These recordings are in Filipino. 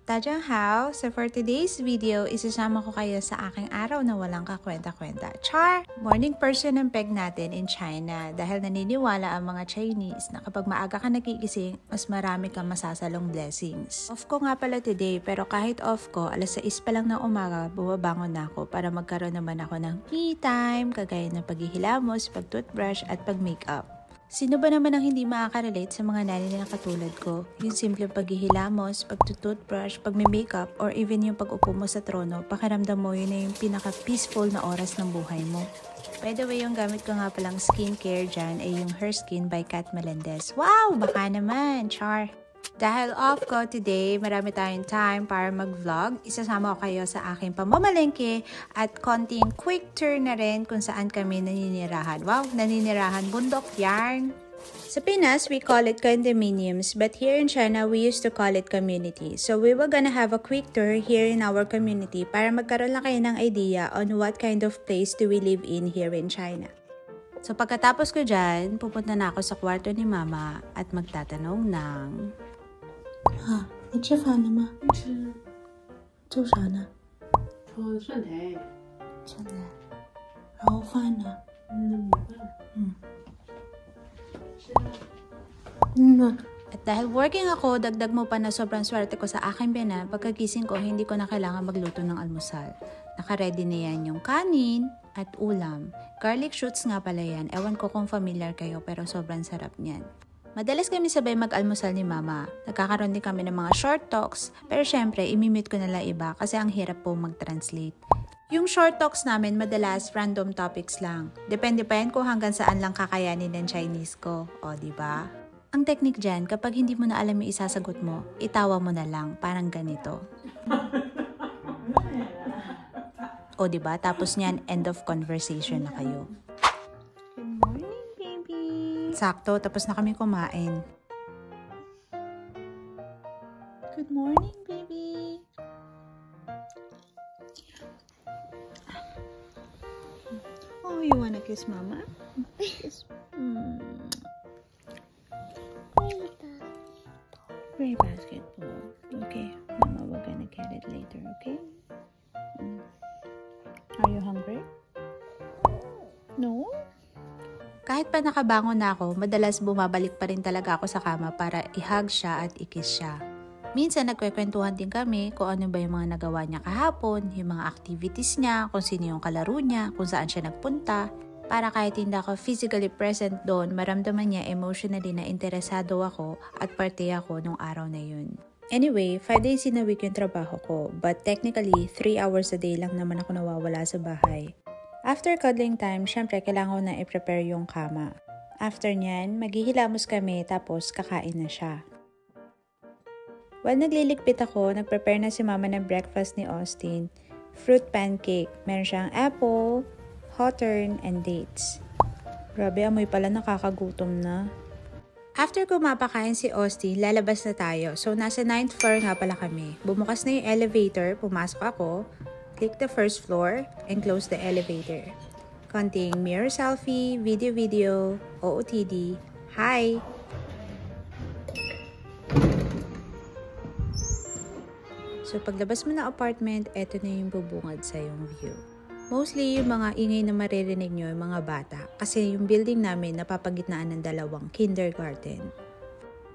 Dajanghaw! So for today's video, isasama ko kayo sa aking araw na walang kakwenta-kwenta. Char! Morning person ang peg natin in China dahil naniniwala ang mga Chinese na kapag maaga ka nagigising, mas marami kang masasalong blessings. Off ko nga pala today, pero kahit off ko, alas 6 pa lang ng umaga, bumabangon na ako para magkaroon naman ako ng me time, kagaya ng paghihilamos, pag-toothbrush at pag-makeup. Sino ba naman ang hindi makaka-relate sa mga nanay na katulad ko? Yung simpleng paghihilamos, pag-toothbrush, pag-makeup, or even yung pag-upo mo sa trono, pakiramdam mo yun na yung pinaka-peaceful na oras ng buhay mo. By the way, yung gamit ko nga palang skincare dyan ay yung Her Skin by Kat Melendez. Wow! Baka naman! Char! Dahil off ko today, marami tayong time para mag-vlog. Isasama ko kayo sa aking pamamalengke at konting quick tour na rin kung saan kami naninirahan. Wow, naninirahan, bundok yarn. Sa Pinas, we call it condominiums, but here in China, we used to call it community. So we were gonna have a quick tour here in our community para magkaroon lang kayo ng idea on what kind of place do we live in here in China. So pagkatapos ko dyan, pupunta na ako sa kwarto ni Mama at magtatanong ng... 你吃饭了吗？吃。做啥呢？炒蒜苔。蒜苔。然后饭呢？米饭。吃了。 At dahil working ako, dagdag mo pa na sobrang swerte ko sa aking biyanan, pagkagising ko, hindi ko na kailangan magluto ng almusal. Naka-ready na yan yung kanin at ulam. Garlic shoots nga pala yan. Ewan ko kung familiar kayo, pero sobrang sarap niyan. Madalas kami sabay mag-almusal ni Mama. Nagkakaroon din kami ng mga short talks, pero syempre, imimute ko na lang iba kasi ang hirap po mag-translate. Yung short talks namin, madalas random topics lang. Depende pa yan kung hanggang saan lang kakayanin ng Chinese ko. O, diba? Ang technique dyan, kapag hindi mo na alam yung isasagot mo, itawa mo na lang, parang ganito. O, diba? Tapos niyan, end of conversation na kayo. Good morning, baby! Sakto, tapos na kami kumain. Good morning, baby! Oh, you wanna kiss Mama? Kiss. Play basketball. Okay, Mama, we're gonna get it later, okay? Are you hungry? No? Kahit pa nakabangon na ako, madalas bumabalik pa rin talaga ako sa kama para i-hug siya at i-kiss siya. Minsan nagkwekwentuhan din kami kung ano ba yung mga nagawa niya kahapon, yung mga activities niya, kung sino yung kalaro niya, kung saan siya nagpunta. Para kahit hindi ako physically present doon, maramdaman niya emotionally na interesado ako at parte ako nung araw na yun. Anyway, 5 days in a week yung trabaho ko, but technically 3 hours a day lang naman ako nawawala sa bahay. After cuddling time, syempre kailangan ko na i-prepare yung kama. After nyan, maghihilamos kami tapos kakain na siya. While nagliligpit ako, nagprepare na si Mama ng breakfast ni Austin. Fruit pancake. Meron siyang apple, hawthorn, and dates. Grabe, amoy pala nakakagutom na. After ko mapakain si Austin, lalabas na tayo. So, nasa 9th floor nga pala kami. Bumukas na yung elevator, pumasok ako. Click the first floor and close the elevator. Konting mirror selfie, video, OOTD. Hi! So paglabas mo na apartment, eto na yung bubungad sa yung view. Mostly yung mga ingay na maririnig nyo yung mga bata kasi yung building namin napapagitnaan ng 2 kindergarten.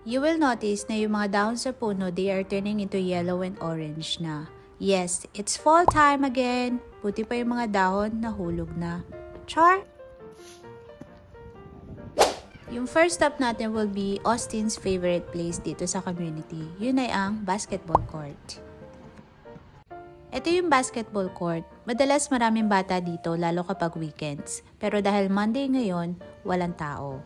You will notice na yung mga dahon sa puno, they are turning into yellow and orange na. Yes, it's fall time again. Buti pa yung mga dahon nahulog na. Char! Yung first stop natin will be Austin's favorite place dito sa community. Yun ay ang basketball court. Ito yung basketball court. Madalas maraming bata dito lalo kapag weekends. Pero dahil Monday ngayon, walang tao.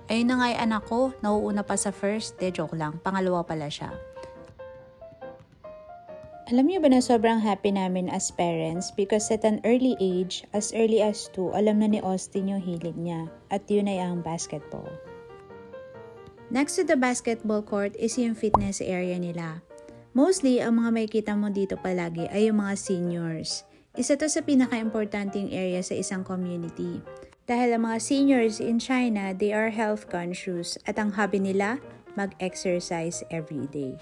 Ayun na nga yung anak ko, nauuna pa sa first. Joke lang, pangalawa pala siya. Alam niyo ba na sobrang happy namin as parents because at an early age, as early as 2, alam na ni Austin yung hilig niya at yun ay ang basketball. Next to the basketball court is yung fitness area nila. Mostly, ang mga makikita mo dito palagi ay yung mga seniors. Isa to sa pinaka-importanting area sa isang community. Dahil ang mga seniors in China, they are health conscious at ang hobby nila, mag-exercise every day.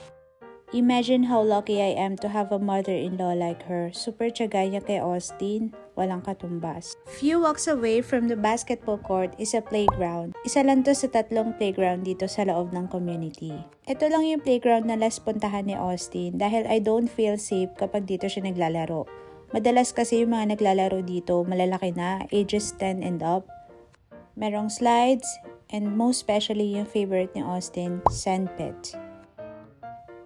Imagine how lucky I am to have a mother-in-law like her. Super tiyaga niya kay Austin, walang katumbas. Few walks away from the basketball court is a playground. Isa lang to sa 3 playground dito sa loob ng community. Ito lang yung playground na last puntahan ni Austin dahil I don't feel safe kapag dito siya naglalaro. Madalas kasi yung mga naglalaro dito malalaki na, ages 10 and up. Merong slides and most especially yung favorite ni Austin, sand pit.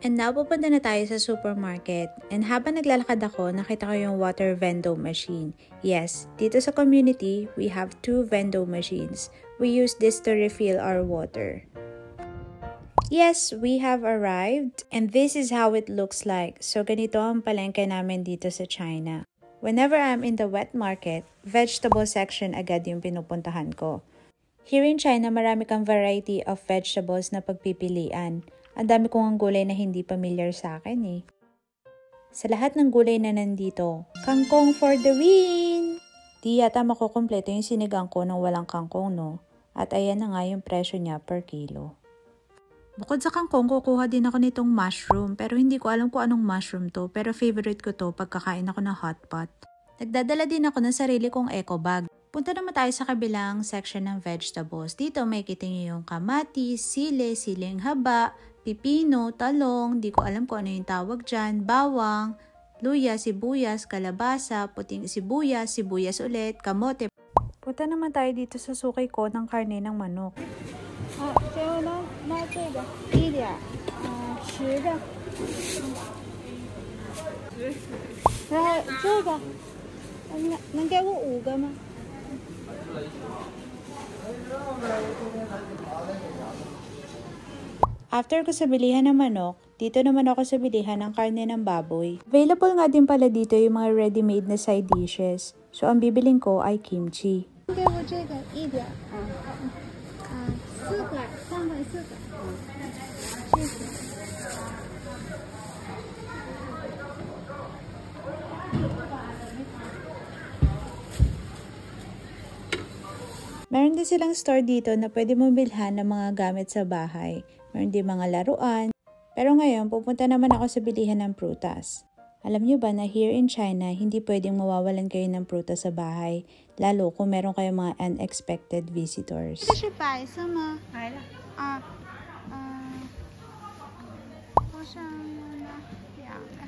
And now, pupunta na tayo sa supermarket. And habang naglalakad ako, nakita ko yung water vendo machine. Yes, dito sa community, we have 2 vendo machines. We use this to refill our water. Yes, we have arrived. And this is how it looks like. So, ganito ang palengke namin dito sa China. Whenever I'm in the wet market, vegetable section agad yung pinupuntahan ko. Here in China, marami kang variety of vegetables na pagpipilian. Ang dami kong ang gulay na hindi familiar sa akin eh. Sa lahat ng gulay na nandito, kangkong for the win! Di yata makukumpleto yung sinigang ko nang walang kangkong, no? At ayan na nga yung presyo niya per kilo. Bukod sa kangkong, kukuha din ako nitong mushroom. Pero hindi ko alam kung anong mushroom to. Pero favorite ko to pagkakain ako ng hot pot. Nagdadala din ako ng sarili kong eco bag. Punta naman tayo sa kabilang section ng vegetables. Dito may kita niyo yung kamatis, sili, siling haba, pipino, talong, di ko alam kung ano yung tawag dyan, bawang, luya, sibuyas, kalabasa, puting sibuyas, sibuyas ulit, kamote. Punta naman tayo dito sa sukay ko ng karne ng manok. 最后呢，那这个1点，10个，然后这个，能给我5个吗？ After ko sa bilihan ng manok, dito naman ako sa bilihan ng karne ng baboy. Available nga din pala dito yung mga ready-made na side dishes. So, ang bibiling ko ay kimchi. 给我这个1点，4个，3个4个，谢谢。 Meron din silang store dito na pwede mo bilhan ng mga gamit sa bahay. Meron din mga laruan. Pero ngayon, pupunta naman ako sa bilihan ng prutas. Alam nyo ba na here in China, hindi pwedeng mawawalan kayo ng prutas sa bahay, lalo kung meron kayong mga unexpected visitors. 这是白色吗？来了，我想拿2个。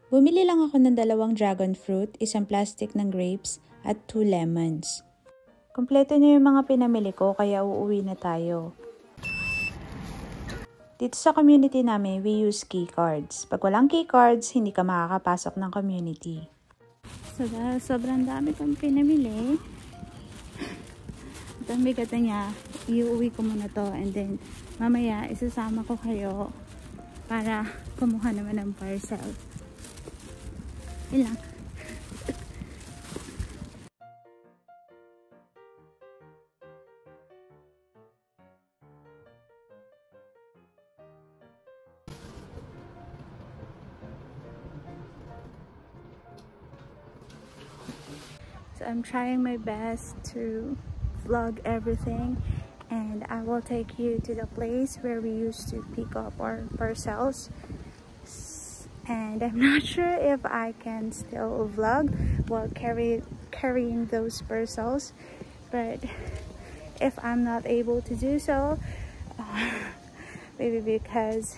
Bumili lang ako ng 2 dragon fruit, 1 plastic ng grapes, at 2 lemons. Kompleto na yung mga pinamili ko kaya uuwi na tayo. Dito sa community namin, we use key cards. Pag walang key cards, hindi ka makakapasok ng community. So dahil sobrang dami kong pinamili, at ang bigat niya, iuwi ko muna to and then mamaya isasama ko kayo para kumuha naman ng parcel. Ilang. So I'm trying my best to vlog everything, and I will take you to the place where we used to pick up our parcels. And I'm not sure if I can still vlog while carrying those parcels, but if I'm not able to do so, maybe because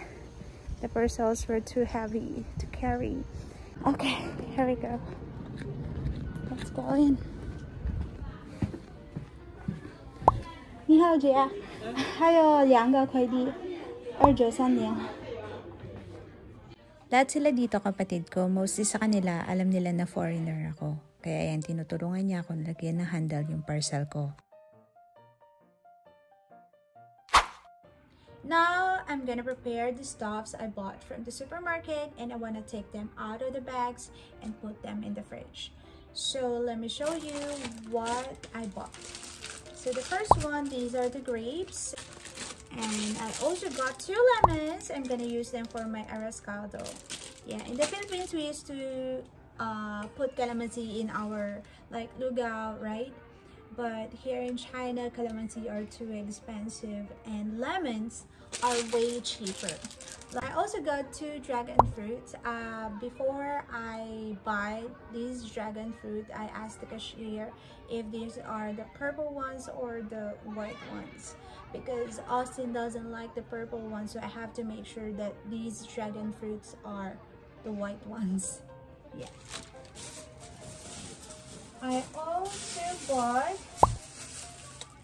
the parcels were too heavy to carry. Okay, here we go. Let's go in. 你好，姐，还有2个快递，2930。 Lahat sila dito kapatid ko, mostly sa kanila, alam nila na foreigner ako. Kaya yan, tinutulungan niya ako lagyan ng handle yung parcel ko. Now, I'm gonna prepare the stuffs I bought from the supermarket and I wanna take them out of the bags and put them in the fridge. So, let me show you what I bought. So, the first one, these are the grapes. And I also got 2 lemons. I'm gonna use them for my arroz caldo. Yeah, in the Philippines, we used to put calamansi in our like lugaw, right? But here in China, calamansi are too expensive and lemons are way cheaper. I also got 2 dragon fruits. Before I buy these dragon fruit, I asked the cashier if these are the purple ones or the white ones, because Austin doesn't like the purple ones, so I have to make sure that these dragon fruits are the white ones. Yeah. I also bought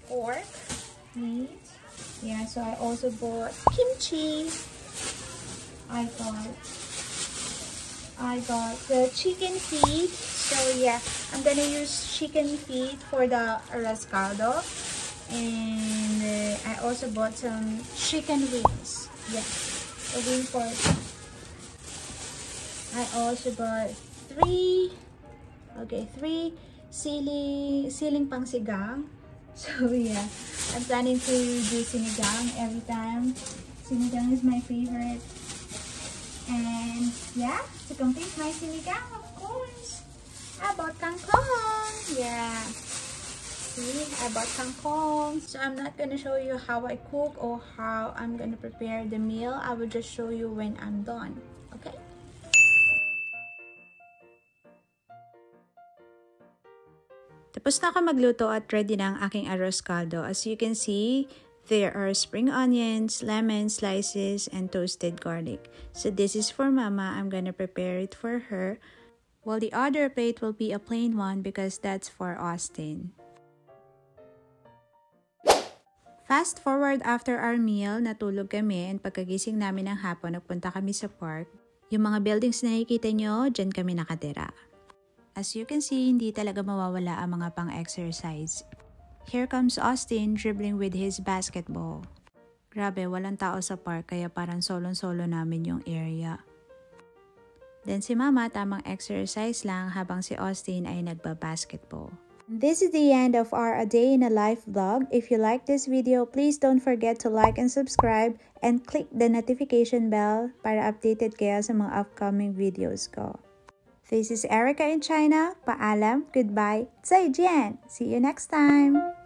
pork, meat. Yeah, so I also bought kimchi. I got the chicken feet. So yeah, I'm gonna use chicken feet for the arroz caldo. And I also bought some chicken wings. Yeah, the wing pork. I also bought 3 siling pangsigang. So yeah, I'm planning to do sinigang every time. Sinigang is my favorite. And yeah, to complete my sinigang, of course, I bought kangkong. Yeah, see, I bought kangkong. So I'm not gonna show you how I cook or how I'm gonna prepare the meal. I will just show you when I'm done. Okay. Tapos na ako magluto at ready na ang aking arroz caldo. As you can see, there are spring onions, lemon slices, and toasted garlic. So this is for Mama. I'm gonna prepare it for her. While the other plate will be a plain one because that's for Austin. Fast forward after our meal, natulog kami, and pagkagising namin ng hapon, nagpunta kami sa park. Yung mga buildings na nakikita nyo, dyan kami nakatira. As you can see, hindi talaga mawawala ang mga pang-exercise. Here comes Austin dribbling with his basketball. Grabe, walang tao sa park kaya parang solo-solo namin yung area. Then si Mama, tamang exercise lang habang si Austin ay nagba-basketball. This is the end of our A Day in a Life vlog. If you like this video, please don't forget to like and subscribe and click the notification bell para updated kayo sa mga upcoming videos ko. This is Erica in China. Paalam, goodbye, 再见. See you next time.